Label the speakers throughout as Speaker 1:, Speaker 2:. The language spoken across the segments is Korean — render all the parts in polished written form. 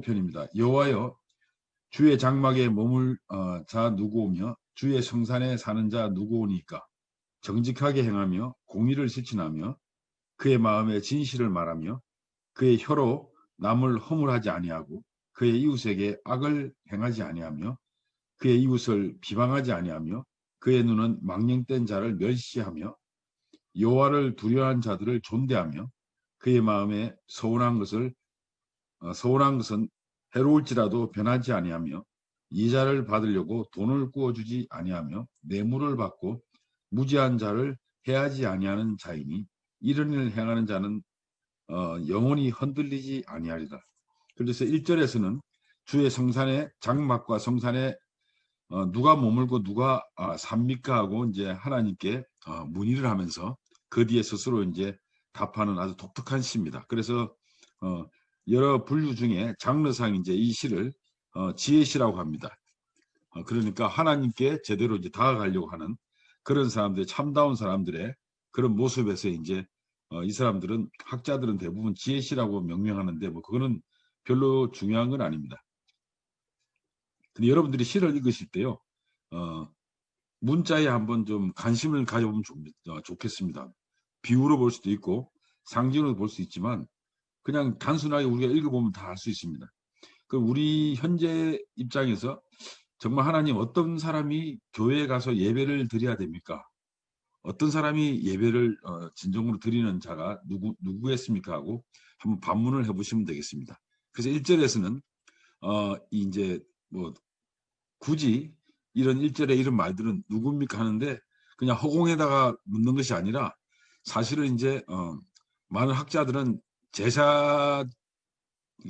Speaker 1: 19편입니다. 여호와여 주의 장막에 머물 자 누구오며 주의 성산에 사는 자 누구오니까. 정직하게 행하며 공의를 실천하며 그의 마음에 진실을 말하며 그의 혀로 남을 허물하지 아니하고 그의 이웃에게 악을 행하지 아니하며 그의 이웃을 비방하지 아니하며 그의 눈은 망령된 자를 멸시하며 여호와를 두려워하는 자들을 존대하며 그의 마음에 서운한 것은 해로울지라도 변하지 아니하며 이자를 받으려고 돈을 꾸어주지 아니하며 뇌물을 받고 무지한 자를 해하지 아니하는 자이니 이런 일을 행하는 자는 영원히 흔들리지 아니하리라. 그래서 1절에서는 주의 성산의 장막과 성산에 누가 머물고 누가 삽니까 하고 이제 하나님께 문의를 하면서 그 뒤에 스스로 이제 답하는 아주 독특한 시입니다. 그래서 여러 분류 중에 장르상 이제 이 시를 지혜시라고 합니다. 그러니까 하나님께 제대로 이제 다가가려고 하는 그런 사람들, 참다운 사람들의 그런 모습에서 이제 이 사람들은 학자들은 대부분 지혜시라고 명명하는데 뭐 그거는 별로 중요한 건 아닙니다. 근데 여러분들이 시를 읽으실 때요, 문자에 한번 좀 관심을 가져보면 좋겠습니다. 비유로 볼 수도 있고 상징으로 볼 수 있지만 그냥 단순하게 우리가 읽어보면 다 알 수 있습니다. 그 우리 현재 입장에서 정말 하나님 어떤 사람이 교회에 가서 예배를 드려야 됩니까? 어떤 사람이 예배를 진정으로 드리는 자가 누구겠습니까? 하고 한번 반문을 해보시면 되겠습니다. 그래서 1절에서는 이제 뭐 굳이 이런 1절에 이런 말들은 누굽니까 하는데 그냥 허공에다가 묻는 것이 아니라 사실은 이제 많은 학자들은 제사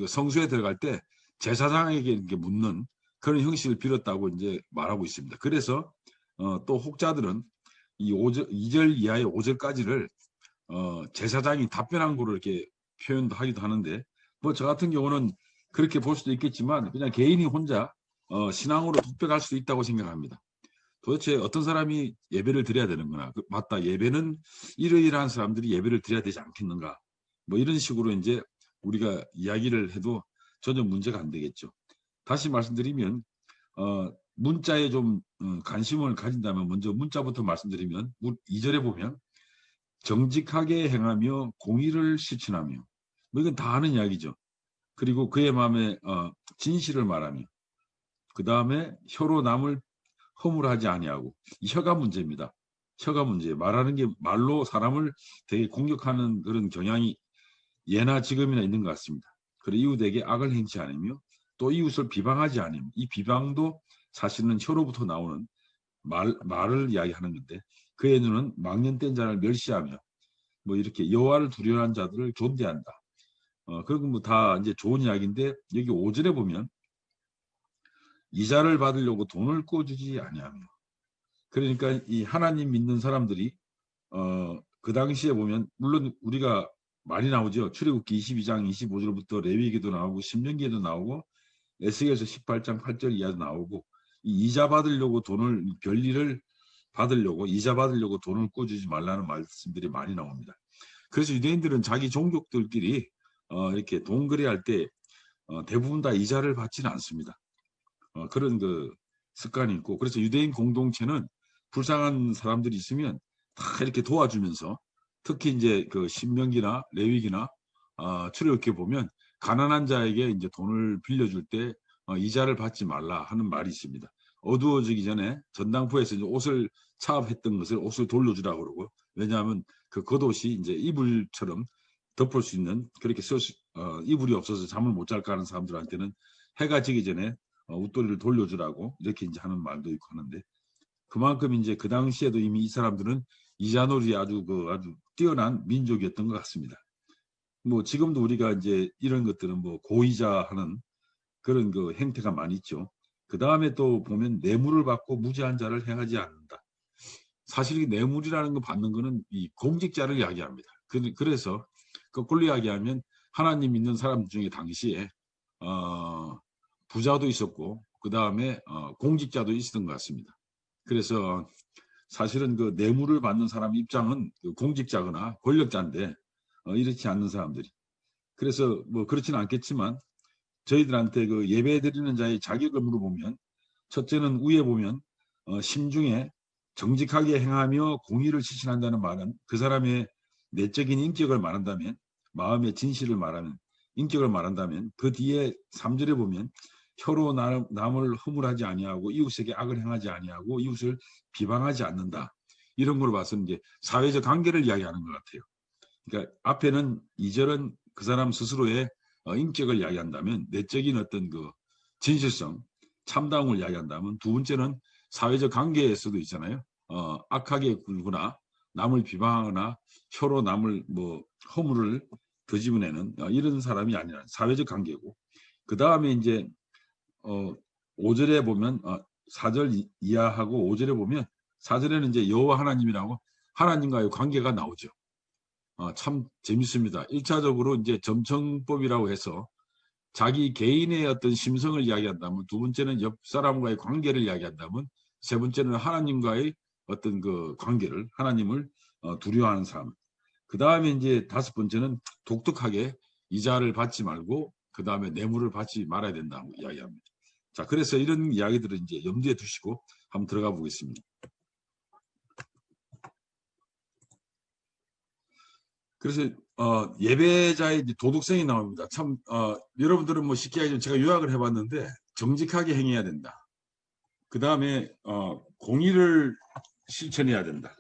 Speaker 1: 성수에 들어갈 때 제사장에게 이렇게 묻는 그런 형식을 빌었다고 이제 말하고 있습니다. 그래서 또 혹자들은 이 2절 이하의 5절까지를 제사장이 답변한 거로 이렇게 표현도 하기도 하는데 뭐 저 같은 경우는 그렇게 볼 수도 있겠지만 그냥 개인이 혼자 신앙으로 독백할 수도 있다고 생각합니다. 도대체 어떤 사람이 예배를 드려야 되는구나. 맞다. 예배는 이러이러한 사람들이 예배를 드려야 되지 않겠는가. 뭐 이런 식으로 이제 우리가 이야기를 해도 전혀 문제가 안 되겠죠. 다시 말씀드리면 문자에 좀 관심을 가진다면 먼저 문자부터 말씀드리면 2절에 보면 정직하게 행하며 공의를 실천하며 뭐 이건 다 아는 이야기죠. 그리고 그의 마음에 진실을 말하며 그 다음에 혀로 남을 허물하지 아니하고 이 혀가 문제입니다. 혀가 문제. 말하는 게 말로 사람을 되게 공격하는 그런 경향이 예나 지금이나 있는 것 같습니다. 그리고 이웃에게 악을 행치 않으며 또 이웃을 비방하지 않으며 이 비방도 사실은 혀로부터 나오는 말을 이야기하는 건데 그의 눈은 망령된 자를 멸시하며 뭐 이렇게 여호와를 두려워하는 자들을 존대한다. 그리고 뭐 다 이제 좋은 이야기인데 여기 5절에 보면 이자를 받으려고 돈을 꿔주지 아니하며 그러니까 이 하나님 믿는 사람들이 그 당시에 보면 물론 우리가 많이 나오죠. 출애굽기 22장 25절부터 레위기도 나오고 신명기에도 나오고 에스겔서 18장 8절 이하도 나오고 이 이자 받으려고 돈을 별일을 받으려고 이자 받으려고 돈을 꿔주지 말라는 말씀들이 많이 나옵니다. 그래서 유대인들은 자기 종족들끼리 이렇게 돈 거래할 때 대부분 다 이자를 받지는 않습니다. 그런 그 습관이 있고 그래서 유대인 공동체는 불쌍한 사람들이 있으면 다 이렇게 도와주면서 특히 이제 그 신명기나 레위기나 출애굽기 보면 가난한 자에게 이제 돈을 빌려줄 때 이자를 받지 말라 하는 말이 있습니다. 어두워지기 전에 전당포에서 이제 옷을 차압했던 것을 옷을 돌려주라고 그러고 왜냐하면 그 겉옷이 이제 이불처럼 덮을 수 있는 그렇게 이불이 없어서 잠을 못 잘까 하는 사람들한테는 해가 지기 전에 웃돌이를 돌려주라고 이렇게 이제 하는 말도 있고 하는데 그만큼 이제 그 당시에도 이미 이 사람들은 이자놀이 아주 뛰어난 민족이었던 것 같습니다. 뭐 지금도 우리가 이제 이런 것들은 뭐 고이자하는 그런 그 행태가 많이 있죠. 그 다음에 또 보면 뇌물을 받고 무지한 자를 행하지 않는다. 사실 이 뇌물이라는 거 받는 거는 이 공직자를 이야기합니다. 그래서 거꾸로 이야기하면 하나님 믿는 사람 중에 당시에 부자도 있었고 그 다음에 공직자도 있었던 것 같습니다. 그래서 사실은 그 뇌물을 받는 사람 입장은 그 공직자거나 권력자인데 이렇지 않는 사람들이 그래서 뭐 그렇지는 않겠지만 저희들한테 그 예배 드리는 자의 자격을 물어보면 첫째는 위에 보면 심중에 정직하게 행하며 공의를 실천한다는 말은 그 사람의 내적인 인격을 말한다면, 마음의 진실을 말하는 인격을 말한다면, 그 뒤에 3절에 보면 혀로 남을 허물하지 아니하고 이웃에게 악을 행하지 아니하고 이웃을 비방하지 않는다. 이런 걸 봐서 이제 사회적 관계를 이야기하는 것 같아요. 그러니까 앞에는 2절은 그 사람 스스로의 인격을 이야기한다면, 내적인 어떤 그 진실성, 참다움을 이야기한다면, 두 번째는 사회적 관계에서도 있잖아요. 악하게 굴거나 남을 비방하거나 혀로 남을 뭐 허물을 더집어내는 이런 사람이 아니라 사회적 관계고, 그 다음에 이제 5절에 보면 4절 이하하고 5절에 보면 4절에는 이제 여호와 하나님이라고 하나님과의 관계가 나오죠. 참 재밌습니다. 1차적으로 이제 점청법이라고 해서 자기 개인의 어떤 심성을 이야기한다면, 두 번째는 옆 사람과의 관계를 이야기한다면, 세 번째는 하나님과의 어떤 그 관계를, 하나님을 두려워하는 삶. 그 다음에 이제 다섯 번째는 독특하게 이자를 받지 말고 그 다음에 뇌물을 받지 말아야 된다고 이야기합니다. 자, 그래서 이런 이야기들을 이제 염두에 두시고 한번 들어가 보겠습니다. 그래서 예배자의 도덕성이 나옵니다. 참 여러분들은 뭐 쉽게 하지만 제가 요약을 해봤는데, 정직하게 행해야 된다. 그 다음에 공의를 실천해야 된다.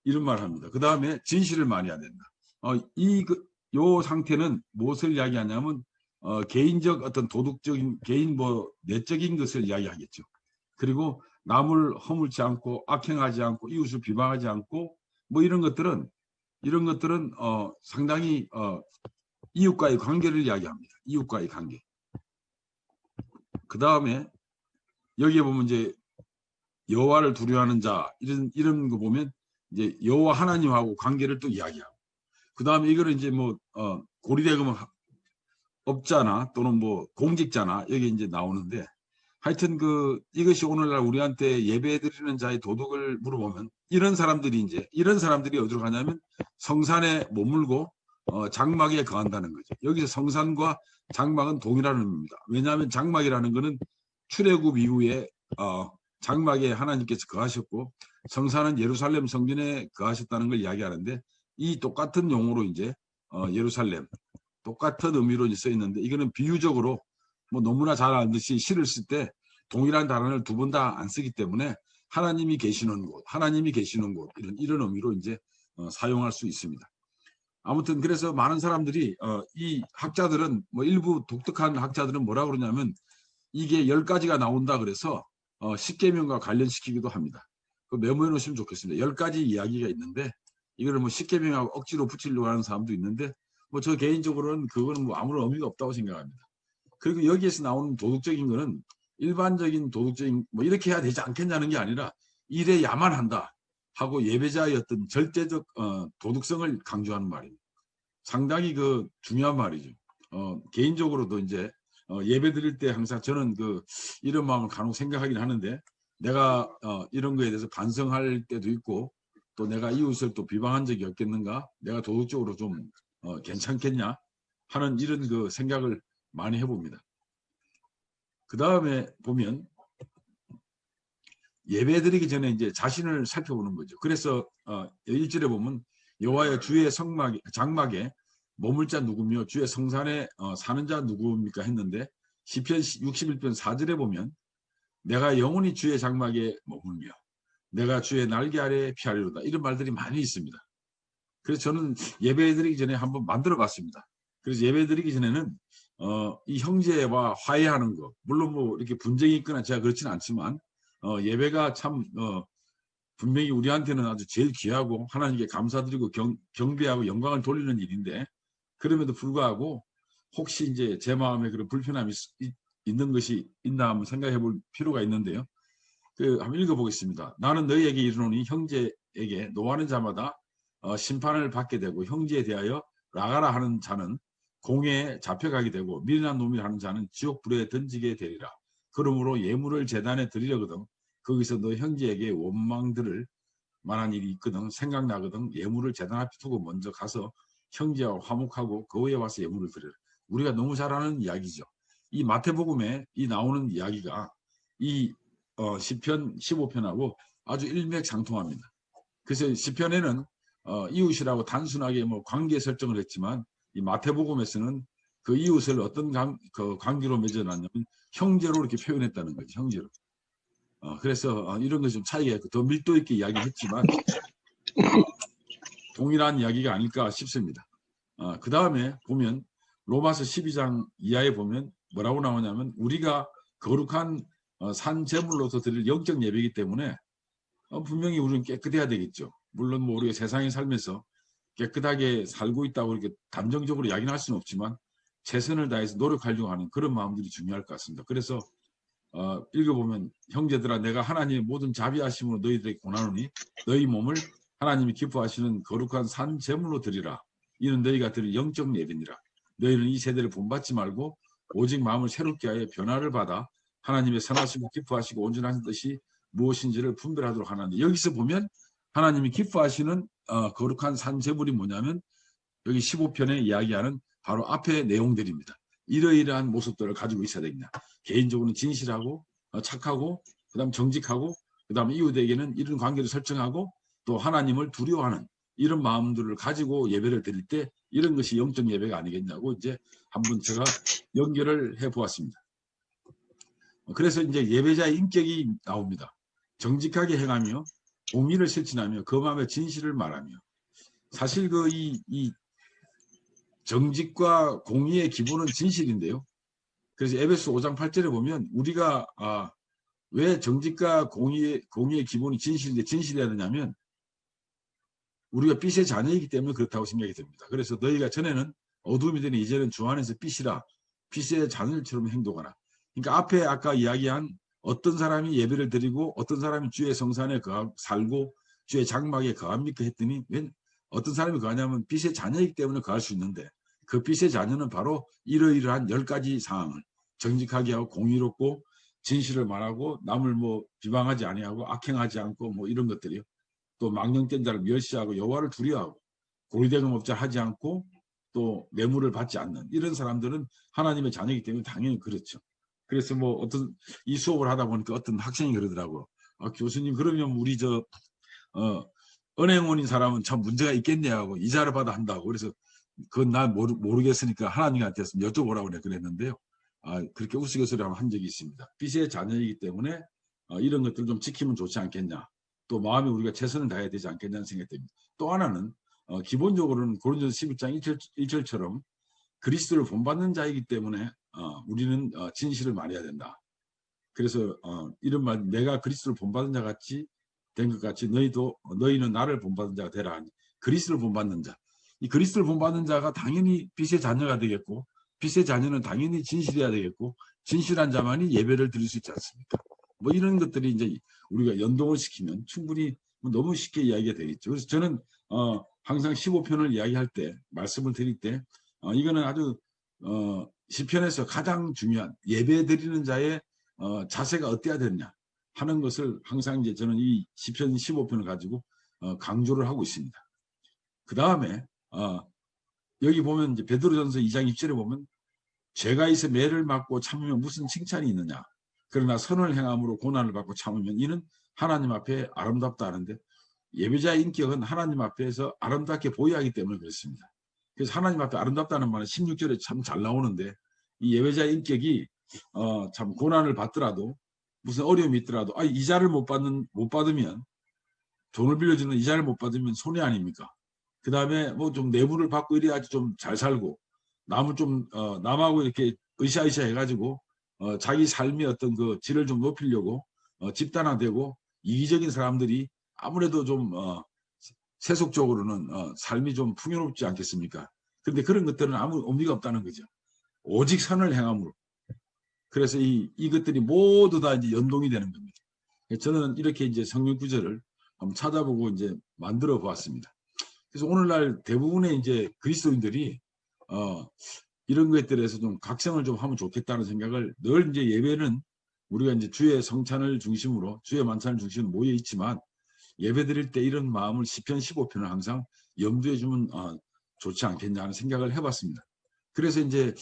Speaker 1: 이런 말을 합니다. 그 다음에 진실을 말해야 된다. 요 상태는 무엇을 이야기하냐면 개인적 어떤 도덕적인 개인 뭐 내적인 것을 이야기하겠죠. 그리고 남을 허물지 않고 악행하지 않고 이웃을 비방하지 않고 뭐 이런 것들은 상당히 이웃과의 관계를 이야기합니다. 이웃과의 관계. 그 다음에 여기에 보면 이제 여호와를 두려워하는 자 이런 거 보면 이제 여호와 하나님하고 관계를 또 이야기하고, 그 다음에 이거를 이제 뭐 고리대금은 업자나 또는 뭐 공직자나 여기 이제 나오는데, 하여튼 그 이것이 오늘날 우리한테 예배드리는 자의 도덕을 물어보면 이런 사람들이 어디로 가냐면 성산에 머물고 장막에 거한다는 거죠. 여기서 성산과 장막은 동일한 의미입니다. 왜냐하면 장막이라는 것은 출애굽 이후에 장막에 하나님께서 거하셨고, 성산은 예루살렘 성전에 거하셨다는 걸 이야기하는데, 이 똑같은 용어로 이제 예루살렘 똑같은 의미로 써 있는데, 이거는 비유적으로 뭐 너무나 잘 알듯이 시를 쓸 때 동일한 단어를 두 번 다 안 쓰기 때문에 하나님이 계시는 곳, 이런 의미로 이제 사용할 수 있습니다. 아무튼 그래서 많은 사람들이 이 학자들은 뭐 일부 독특한 학자들은 뭐라 그러냐면 이게 10가지가 나온다 그래서 십계명과 관련시키기도 합니다. 그 메모해 놓으시면 좋겠습니다. 10가지 이야기가 있는데 이거를 뭐 십계명하고 억지로 붙이려고 하는 사람도 있는데, 뭐 저 개인적으로는 그거는 뭐 아무런 의미가 없다고 생각합니다. 그리고 여기에서 나오는 도덕적인 거는 일반적인 도덕적인 뭐 이렇게 해야 되지 않겠냐는 게 아니라 이래야만 한다 하고 예배자의 어떤 절대적 도덕성을 강조하는 말입니다. 상당히 그 중요한 말이죠. 개인적으로도 이제 예배 드릴 때 항상 저는 이런 마음을 간혹 생각하긴 하는데, 내가 이런 거에 대해서 반성할 때도 있고, 또 내가 이웃을 또 비방한 적이 없겠는가, 내가 도덕적으로 좀 괜찮겠냐 하는 이런 그 생각을 많이 해봅니다. 그 다음에 보면 예배 드리기 전에 이제 자신을 살펴보는 거죠. 그래서 1절에 보면 여호와의 주의 장막에 머물 자 누구며 주의 성산에 사는 자 누구입니까 했는데, 시편 61편 4절에 보면 내가 영원히 주의 장막에 머물며 내가 주의 날개 아래 피하리로다, 이런 말들이 많이 있습니다. 그래서 저는 예배 드리기 전에 한번 만들어 봤습니다. 그래서 예배 드리기 전에는 이 형제와 화해하는 거, 물론 뭐 이렇게 분쟁이 있거나 제가 그렇지는 않지만 예배가 참 분명히 우리한테는 아주 제일 귀하고 하나님께 감사드리고 경배하고 영광을 돌리는 일인데, 그럼에도 불구하고 혹시 이제 제 마음에 그런 불편함이 있는 것이 있나 한번 생각해 볼 필요가 있는데요. 한번 읽어보겠습니다. 나는 너희에게 이르노니 형제에게 노하는 자마다 심판을 받게 되고 형제에 대하여 나가라 하는 자는 공회에 잡혀가게 되고 미련한 놈이라 하는 자는 지옥불에 던지게 되리라. 그러므로 예물을 제단에 드리려거든 거기서 너 형제에게 원망 들을 만한 일이 있거든 생각나거든 예물을 제단 앞에 두고 먼저 가서 형제와 화목하고 그 후에 와서 예물을 드리라. 우리가 너무 잘 아는 이야기죠. 이 마태복음에 이 나오는 이야기가 이 시편 15편하고 아주 일맥상통합니다. 그래서 시편에는 이웃이라고 단순하게 뭐 관계 설정을 했지만 이 마태복음에서는 그 이웃을 어떤 그 관계로 맺어놨냐면 형제로 이렇게 표현했다는 거죠. 형제로. 그래서 이런 것이 좀 차이가 있고 더 밀도 있게 이야기했지만 동일한 이야기가 아닐까 싶습니다. 그 다음에 보면 로마서 12장 이하에 보면 뭐라고 나오냐면 우리가 거룩한 산 제물로서 드릴 영적 예배이기 때문에 분명히 우리는 깨끗해야 되겠죠. 물론 뭐 우리가 세상에 살면서 깨끗하게 살고 있다고 이렇게 단정적으로 이야기는 할 수는 없지만 최선을 다해서 노력하려고 하는 그런 마음들이 중요할 것 같습니다. 그래서 읽어보면 형제들아 내가 하나님의 모든 자비하심으로 너희들에게 권하노니 너희 몸을 하나님이 기뻐하시는 거룩한 산 제물로 드리라. 이는 너희가 드릴 영적 예배니라. 너희는 이 세대를 본받지 말고 오직 마음을 새롭게 하여 변화를 받아 하나님의 선하시고 기뻐하시고 온전하신 뜻이 무엇인지를 분별하도록 하나님. 여기서 보면 하나님이 기뻐하시는 거룩한 산 제물이 뭐냐면 여기 15편에 이야기하는 바로 앞의 내용들입니다. 이러이러한 모습들을 가지고 있어야 됩니다. 개인적으로는 진실하고 착하고 그다음 정직하고 그다음 이웃에게는 이런 관계를 설정하고 또 하나님을 두려워하는 이런 마음들을 가지고 예배를 드릴 때 이런 것이 영적 예배가 아니겠냐고 이제 한번 제가 연결을 해 보았습니다. 그래서 이제 예배자의 인격이 나옵니다. 정직하게 행하며 공의를 실천하며 그 마음의 진실을 말하며 사실 그 이 정직과 공의의 기본은 진실인데요. 그래서 에베소 5장 8절에 보면 우리가 왜 정직과 공의의 기본이 진실인데 진실해야 되냐면 우리가 빛의 자녀이기 때문에 그렇다고 생각이 듭니다. 그래서 너희가 전에는 어둠이 되니 이제는 주 안에서 빛이라 빛의 자녀처럼 행동하라. 그러니까 앞에 아까 이야기한 어떤 사람이 예배를 드리고 어떤 사람이 주의 성산에 살고 주의 장막에 거합니까 했더니 어떤 사람이 거하냐면 빛의 자녀이기 때문에 거할 수 있는데 그 빛의 자녀는 바로 이러이러한 10가지 사항을 정직하게 하고 공의롭고 진실을 말하고 남을 뭐 비방하지 아니하고 악행하지 않고 뭐 이런 것들이요. 또 망령된 자를 멸시하고 여호와를 두려워하고 고리대금 업자 하지 않고 또 뇌물을 받지 않는 이런 사람들은 하나님의 자녀이기 때문에 당연히 그렇죠. 그래서 뭐 어떤 이 수업을 하다 보니까 어떤 학생이 그러더라고요. 교수님 그러면 우리 은행원인 사람은 참 문제가 있겠네 하고 이자를 받아 한다고. 그래서 그건 난 모르겠으니까 하나님한테 여쭤보라고 그랬는데요. 그렇게 우스갯소리를 한 적이 있습니다. 빛의 자녀이기 때문에 이런 것들 좀 지키면 좋지 않겠냐. 또 마음에 우리가 최선을 다해야 되지 않겠냐는 생각이 듭니다. 또 하나는 기본적으로는 고린도서 11장 1절처럼 그리스도를 본받는 자이기 때문에 우리는 진실을 말해야 된다. 그래서 이런 말 내가 그리스도를 본받은 자 같이 된 것 같이 너희는 나를 본받은 자가 되라 하니 그리스도를 본받는 자. 이 그리스도를 본받는 자가 당연히 빛의 자녀가 되겠고 빛의 자녀는 당연히 진실해야 되겠고 진실한 자만이 예배를 드릴 수 있지 않습니까? 뭐 이런 것들이 이제 우리가 연동을 시키면 충분히 너무 쉽게 이야기가 되겠죠. 그래서 저는 항상 15편을 이야기할 때 말씀을 드릴 때 이거는 아주 시편에서 가장 중요한 예배 드리는 자의 자세가 어때야 되느냐 하는 것을 항상 이제 저는 이 시편 15편을 가지고 강조를 하고 있습니다. 그 다음에 여기 보면 이제 베드로전서 2장 2절에 보면 죄가 있어 매를 맞고 참으면 무슨 칭찬이 있느냐. 그러나 선을 행함으로 고난을 받고 참으면 이는 하나님 앞에 아름답다 하는데 예배자의 인격은 하나님 앞에서 아름답게 보여야 하기 때문에 그렇습니다. 그래서 하나님 앞에 아름답다는 말은 16절에 참 잘 나오는데 이 예배자의 인격이 참 고난을 받더라도 무슨 어려움이 있더라도 이자를 못 받으면 돈을 빌려주는 이자를 못 받으면 손해 아닙니까? 그 다음에 뭐 좀 뇌물을 받고 이래야지 좀 잘 살고 남을 좀 남하고 이렇게 으쌰으쌰 해가지고 자기 삶의 어떤 그 질을 좀 높이려고 집단화되고 이기적인 사람들이 아무래도 좀 세속적으로는 삶이 좀 풍요롭지 않겠습니까? 그런데 그런 것들은 아무 의미가 없다는 거죠. 오직 선을 행함으로. 그래서 이것들이 모두 다 이제 연동이 되는 겁니다. 저는 이렇게 이제 성경 구절을 한번 찾아보고 이제 만들어 보았습니다. 그래서 오늘날 대부분의 이제 그리스도인들이 이런 것들에서 좀 각성을 좀 하면 좋겠다는 생각을 늘 이제 예배는 우리가 이제 주의 성찬을 중심으로 주의 만찬을 중심으로 모여 있지만 예배 드릴 때 이런 마음을 시편 15편을 항상 염두에 주면 좋지 않겠냐 하는 생각을 해봤습니다. 그래서 이제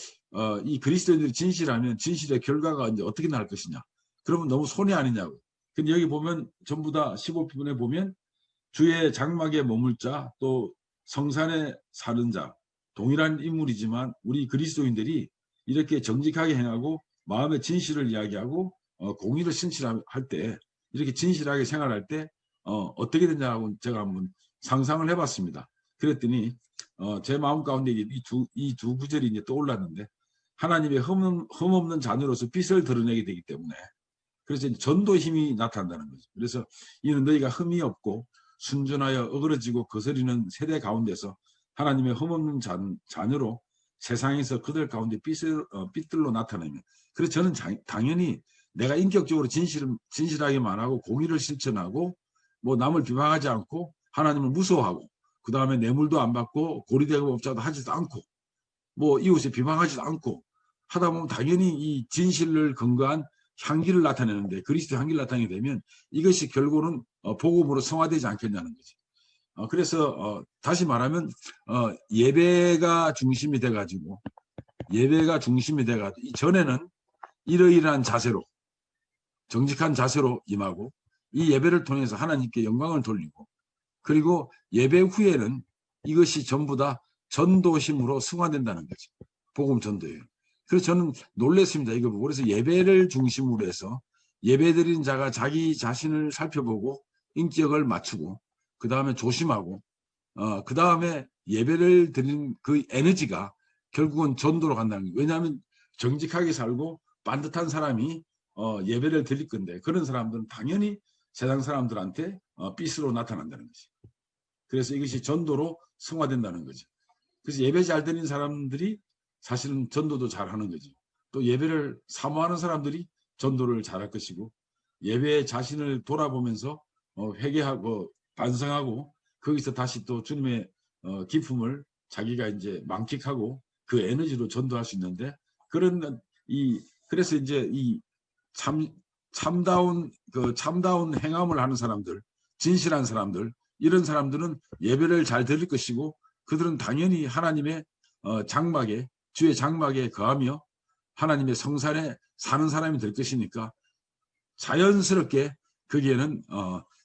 Speaker 1: 이 그리스도인들이 진실하면 진실의 결과가 이제 어떻게 날 것이냐. 그러면 너무 손해 아니냐고. 근데 여기 보면 전부 다 15편에 보면 주의 장막에 머물 자, 또 성산에 사는 자, 동일한 인물이지만 우리 그리스도인들이 이렇게 정직하게 행하고 마음의 진실을 이야기하고 공의를 신실할 때, 이렇게 진실하게 생활할 때 어떻게 되냐고 제가 한번 상상을 해봤습니다. 그랬더니 제 마음 가운데 이 두 구절이 이제 떠올랐는데, 하나님의 흠없는 자녀로서 빛을 드러내게 되기 때문에, 그래서 이제 전도 힘이 나타난다는 거죠. 그래서 이는 너희가 흠이 없고 순전하여 어그러지고 거스리는 세대 가운데서 하나님의 흠없는 자녀로 세상에서 그들 가운데 빛들로 나타내면, 그래서 저는 당연히 내가 인격적으로 진실하게 말하고 공의를 실천하고 뭐 남을 비방하지 않고 하나님을 무서워하고 그 다음에 뇌물도 안 받고 고리대금업자도 하지도 않고 뭐 이웃에 비방하지도 않고 하다 보면 당연히 이 진실을 근거한 향기를 나타내는데, 그리스도 향기를 나타내게 되면 이것이 결국은 복음으로 성화되지 않겠냐는 거지. 그래서 다시 말하면 예배가 중심이 돼가지고 전에는 이러이러한 자세로, 정직한 자세로 임하고 이 예배를 통해서 하나님께 영광을 돌리고, 그리고 예배 후에는 이것이 전부 다 전도심으로 승화된다는 거죠. 복음 전도예요. 그래서 저는 놀랐습니다. 이거 보고. 그래서 예배를 중심으로 해서 예배드린 자가 자기 자신을 살펴보고 인격을 맞추고 그 다음에 조심하고 그 다음에 예배를 드리는 그 에너지가 결국은 전도로 간다는 거예요. 왜냐하면 정직하게 살고 반듯한 사람이 예배를 드릴 건데, 그런 사람들은 당연히 세상 사람들한테 빛으로 나타난다는 거지. 그래서 이것이 전도로 승화된다는 거죠. 그래서 예배 잘 드리는 사람들이 사실은 전도도 잘하는 거지. 또 예배를 사모하는 사람들이 전도를 잘할 것이고, 예배에 자신을 돌아보면서 회개하고 반성하고 거기서 다시 또 주님의 기품을 자기가 이제 만끽하고 그 에너지로 전도할 수 있는데, 그래서 이제 이 참다운 행함을 하는 사람들, 진실한 사람들, 이런 사람들은 예배를 잘 드릴 것이고, 그들은 당연히 하나님의 장막에, 주의 장막에 거하며 하나님의 성산에 사는 사람이 될 것이니까 자연스럽게 거기에는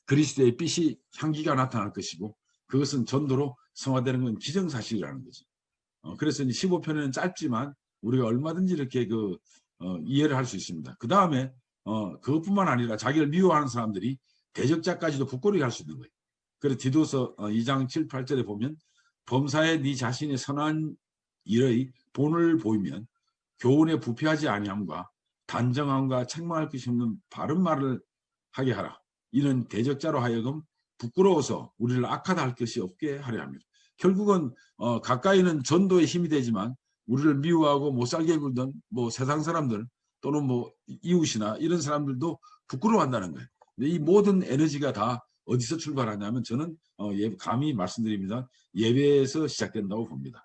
Speaker 1: 그리스도의 빛이 향기가 나타날 것이고, 그것은 전도로 성화되는 건 기정사실이라는 거죠. 그래서 15편에는 짧지만 우리가 얼마든지 이렇게 이해를 할 수 있습니다. 그 다음에 그것뿐만 아니라 자기를 미워하는 사람들이 대적자까지도 부끄러워게 할 수 있는 거예요. 그래서 디도서 2장 7, 8절에 보면 범사에 네 자신의 선한 일의 본을 보이면 교훈에 부패하지 아니함과 단정함과 책망할 것이 없는 바른 말을 하게 하라. 이는 대적자로 하여금 부끄러워서 우리를 악하다 할 것이 없게 하려 합니다. 결국은 가까이는 전도의 힘이 되지만 우리를 미워하고 못살게 굴던 뭐 세상 사람들 또는 뭐 이웃이나 이런 사람들도 부끄러워한다는 거예요. 근데 이 모든 에너지가 다 어디서 출발하냐면, 저는 감히 말씀드립니다. 예배에서 시작된다고 봅니다.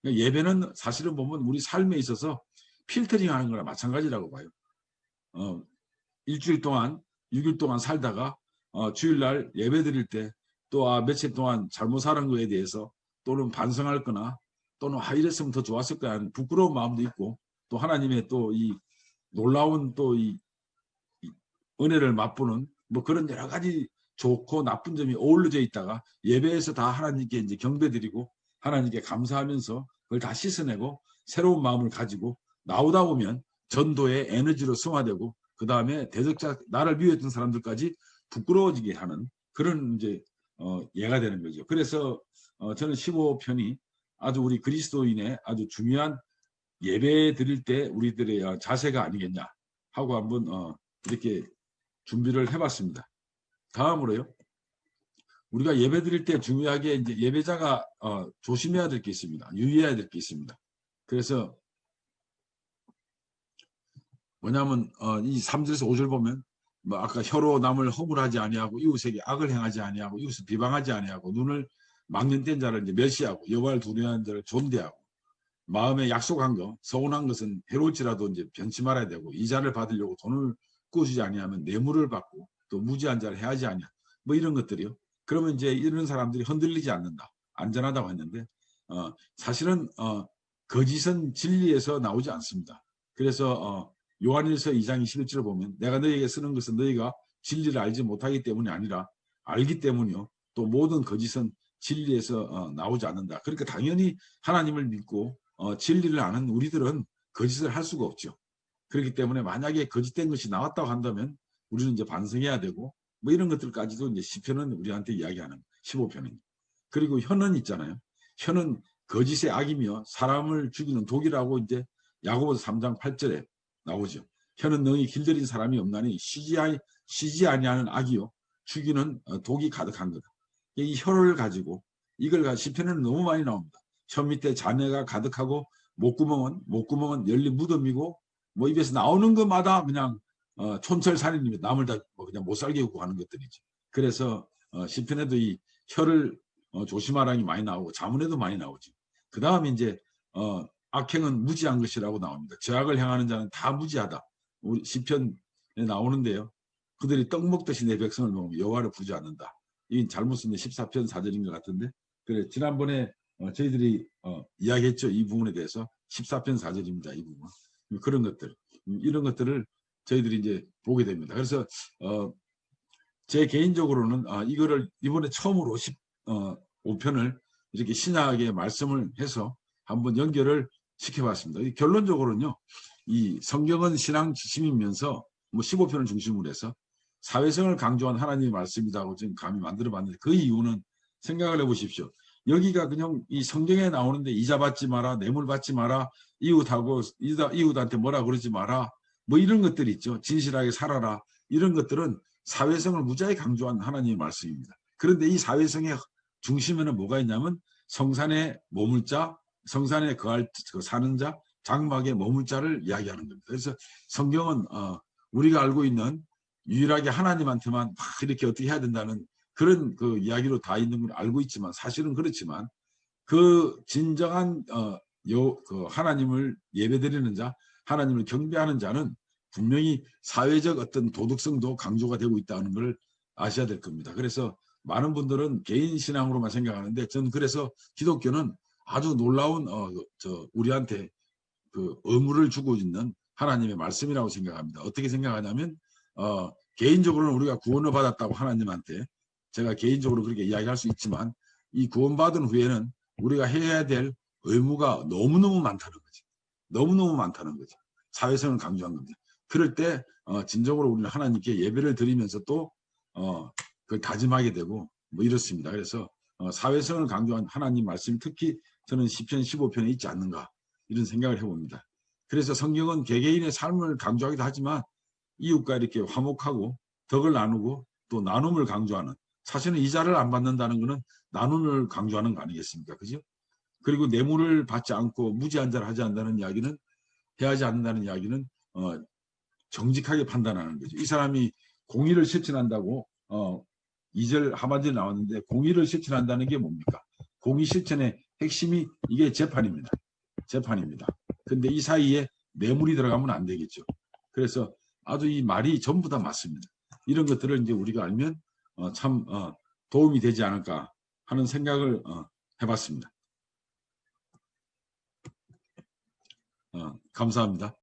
Speaker 1: 예배는 사실은 보면 우리 삶에 있어서 필터링 하는 거랑 마찬가지라고 봐요. 일주일 동안 6일 동안 살다가 주일날 예배 드릴 때 또 며칠 동안 잘못 살은 거에 대해서 또는 반성할 거나 또는 이랬으면 더 좋았을 거야 하는 부끄러운 마음도 있고, 또 하나님의 또 이 놀라운 또 이 은혜를 맛보는 뭐 그런 여러 가지 좋고 나쁜 점이 어우러져 있다가 예배에서 다 하나님께 이제 경배드리고 하나님께 감사하면서 그걸 다 씻어내고 새로운 마음을 가지고 나오다 보면 전도의 에너지로 승화되고, 그 다음에 대적자, 나를 미워했던 사람들까지 부끄러워지게 하는 그런 이제 예가 되는 거죠. 그래서 저는 15편이 아주 우리 그리스도인의 아주 중요한 예배 드릴 때 우리들의 자세가 아니겠냐 하고 한번 이렇게 준비를 해봤습니다. 다음으로요. 우리가 예배 드릴 때 중요하게 이제 예배자가 조심해야 될 게 있습니다. 유의해야 될 게 있습니다. 그래서 뭐냐면 이 3절에서 5절 보면 뭐 아까 혀로 남을 허물하지 아니하고 이웃에게 악을 행하지 아니하고 이웃을 비방하지 아니하고 눈을 망령된 자를 이제 멸시하고 여호와를 두려워하는 자를 존대하고 마음에 약속한 거 서운한 것은 해로울지라도 이제 변치 말아야 되고 이자를 받으려고 돈을 꾸주지 아니하면 뇌물을 받고 또 무지한 자를 해하지 아니하 뭐 이런 것들이요. 그러면 이제 이런 사람들이 흔들리지 않는다, 안전하다고 했는데 사실은 거짓은 진리에서 나오지 않습니다. 그래서 요한일서 2장 21절을 보면 내가 너희에게 쓰는 것은 너희가 진리를 알지 못하기 때문이 아니라 알기 때문이요. 또 모든 거짓은 진리에서 나오지 않는다. 그러니까 당연히 하나님을 믿고 진리를 아는 우리들은 거짓을 할 수가 없죠. 그렇기 때문에 만약에 거짓된 것이 나왔다고 한다면 우리는 이제 반성해야 되고 뭐 이런 것들까지도 이제 시편은 우리한테 이야기하는 15편입니다. 그리고 혀는 있잖아요. 혀는 거짓의 악이며 사람을 죽이는 독이라고 이제 야고보서 3장 8절에 나오죠. 혀는 능히 길들인 사람이 없나니 쉬지 아니하는 악이요 죽이는 독이 가득한 거다. 이 혀를 가지고 이걸 시편에는 너무 많이 나옵니다. 혀 밑에 잔해가 가득하고 목구멍은 열린 무덤이고 뭐 입에서 나오는 것마다 그냥 촌철살인입니다. 남을 다 그냥 못 살게 하는 것들이죠. 그래서 시편에도 이 혀를 조심하라니 많이 나오고 자문에도 많이 나오죠. 그 다음에 이제 악행은 무지한 것이라고 나옵니다. 죄악을 행하는 자는 다 무지하다. 우리 시편에 나오는데요. 그들이 떡 먹듯이 내 백성을 먹으면 여호와를 부지 않는다. 이 잘못 쓴 14편 4절인 것 같은데 그래 지난번에 저희들이 이야기했죠. 이 부분에 대해서 14편 4절입니다. 이 부분. 그런 것들 이런 것들을 저희들이 이제 보게 됩니다. 그래서 제 개인적으로는 이거를 이번에 처음으로 15편을 이렇게 신학의 말씀을 해서 한번 연결을 시켜봤습니다. 결론적으로는요. 이 성경은 신앙 지침이면서 뭐 15편을 중심으로 해서 사회성을 강조한 하나님의 말씀이라고 지금 감히 만들어봤는데 그 이유는 생각을 해보십시오. 여기가 그냥 이 성경에 나오는데 이자 받지 마라, 뇌물 받지 마라, 이웃한테 뭐라 그러지 마라, 뭐 이런 것들이 있죠. 진실하게 살아라. 이런 것들은 사회성을 무지하게 강조한 하나님의 말씀입니다. 그런데 이 사회성의 중심에는 뭐가 있냐면 성산에 머물 자, 성산에 사는 자, 장막에 머물 자를 이야기하는 겁니다. 그래서 성경은 우리가 알고 있는 유일하게 하나님한테만 막 이렇게 어떻게 해야 된다는 그런 그 이야기로 다 있는 걸 알고 있지만 사실은 그렇지만 그 진정한 그 하나님을 예배드리는 자, 하나님을 경배하는 자는 분명히 사회적 어떤 도덕성도 강조가 되고 있다는 걸 아셔야 될 겁니다. 그래서 많은 분들은 개인 신앙으로만 생각하는데 저는 그래서 기독교는 아주 놀라운 우리한테 그 의무를 주고 있는 하나님의 말씀이라고 생각합니다. 어떻게 생각하냐면 개인적으로는 우리가 구원을 받았다고 하나님한테 제가 개인적으로 그렇게 이야기할 수 있지만 이 구원받은 후에는 우리가 해야 될 의무가 너무너무 많다는 거죠. 너무너무 많다는 거죠. 사회성을 강조한 겁니다. 그럴 때 진정으로 우리는 하나님께 예배를 드리면서 또 그걸 다짐하게 되고 뭐 이렇습니다. 그래서 사회성을 강조한 하나님 말씀 특히 저는 시편 15편에 있지 않는가 이런 생각을 해봅니다. 그래서 성경은 개개인의 삶을 강조하기도 하지만 이웃과 이렇게 화목하고 덕을 나누고 또 나눔을 강조하는 사실은 이자를 안 받는다는 것은 나눔을 강조하는 거 아니겠습니까? 그죠? 그리고 뇌물을 받지 않고 무지한 자를 하지 않는다는 이야기는 해하지 않는다는 이야기는 정직하게 판단하는 거죠. 이 사람이 공의를 실천한다고 2절 하반절에 나왔는데 공의를 실천한다는 게 뭡니까? 공의 실천의 핵심이 이게 재판입니다. 재판입니다. 근데 이 사이에 뇌물이 들어가면 안 되겠죠. 그래서 아주 이 말이 전부 다 맞습니다. 이런 것들을 이제 우리가 알면 참 도움이 되지 않을까 하는 생각을 해봤습니다. 감사합니다.